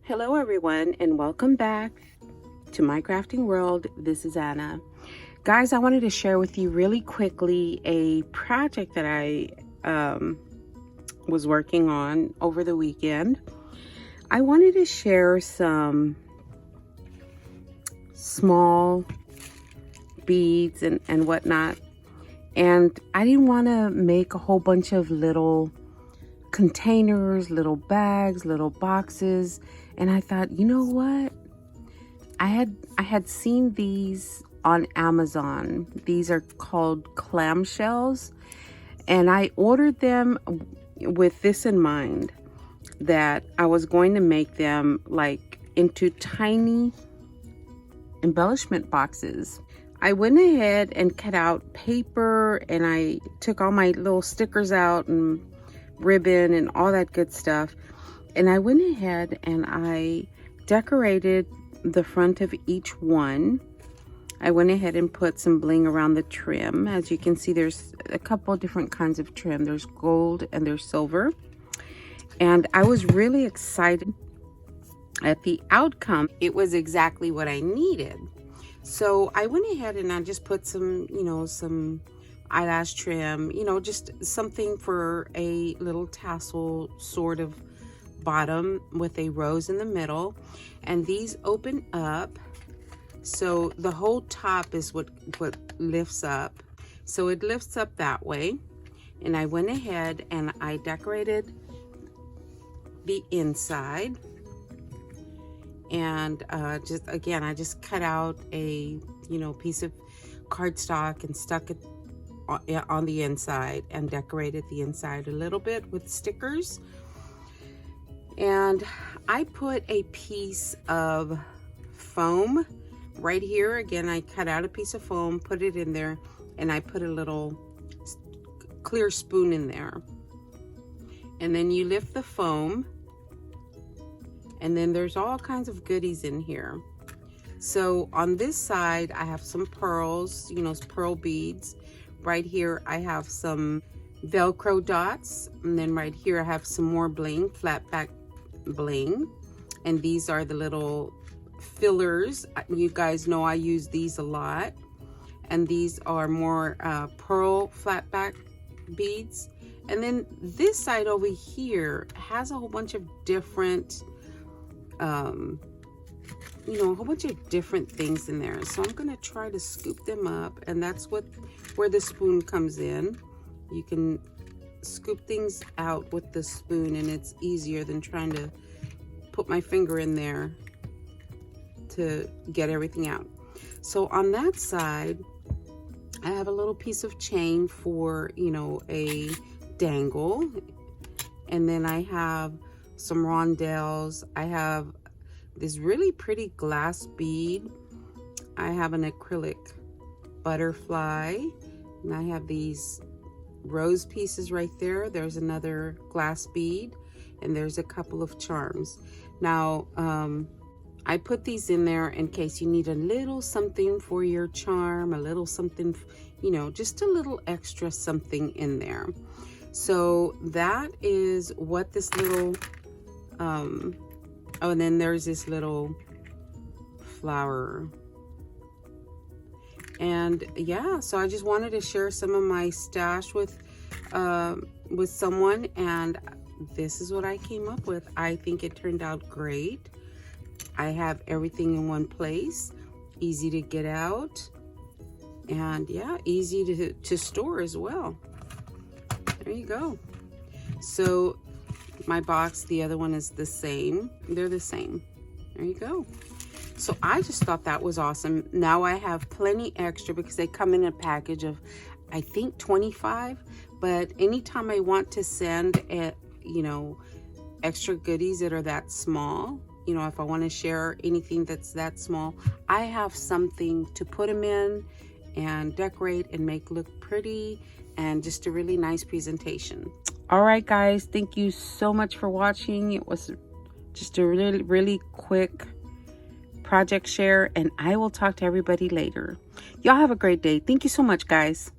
Hello everyone and welcome back to my crafting world. This is Anna. Guys, I wanted to share with you really quickly a project that I was working on over the weekend. I wanted to share some small beads and whatnot, and I didn't want to make a whole bunch of little containers, little bags, little boxes. And I thought, you know what? I had seen these on Amazon. These are called clamshells, and I ordered them with this in mind, that I was going to make them like into tiny embellishment boxes. I went ahead and cut out paper, and I took all my little stickers out and ribbon and all that good stuff, and I went ahead and I decorated the front of each one. I went ahead and put some bling around the trim. As you can see, there's a couple different kinds of trim. There's gold and there's silver, and I was really excited at the outcome. It was exactly what I needed. So I went ahead and I just put some, some eyelash trim, just something for a little tassel sort of bottom with a rose in the middle. And these open up, so the whole top is what lifts up. So it lifts up that way. And I went ahead and I decorated the inside. And I just cut out a piece of cardstock and stuck it on the inside and decorated the inside a little bit with stickers. And I put a piece of foam right here. Again, I cut out a piece of foam, put it in there, and I put a little clear spoon in there. And then you lift the foam, and then there's all kinds of goodies in here. So on this side, I have some pearls, pearl beads. Right here, I have some Velcro dots. And then right here, I have some more bling, flat back bling. And these are the little fillers. You guys know I use these a lot. And these are more pearl flat back beads. And then this side over here has a whole bunch of different a whole bunch of different things in there. So I'm gonna try to scoop them up, and that's where the spoon comes in. You can scoop things out with the spoon, and it's easier than trying to put my finger in there to get everything out. So on that side, I have a little piece of chain for a dangle, and then I have some rondelles. I have this really pretty glass bead. I have an acrylic butterfly, and I have these rose pieces right there. There's another glass bead, and there's a couple of charms. Now, I put these in there in case you need a little something for your charm, a little something, just a little extra something in there. So that is what this little, oh, and then there's this little flower. And yeah, so I just wanted to share some of my stash with someone, and this is what I came up with. I think it turned out great. I have everything in one place, easy to get out, and yeah, easy to store as well. There you go. So my box, the other one is the same. They're the same. There you go. So I just thought that was awesome. Now I have plenty extra because they come in a package of, I think, 25. But anytime I want to send extra goodies that are that small, if I want to share anything that's that small, I have something to put them in and decorate and make look pretty, and just a really nice presentation. All right, guys, thank you so much for watching. It was just a really, really quick project share, and I will talk to everybody later. Y'all have a great day. Thank you so much, guys.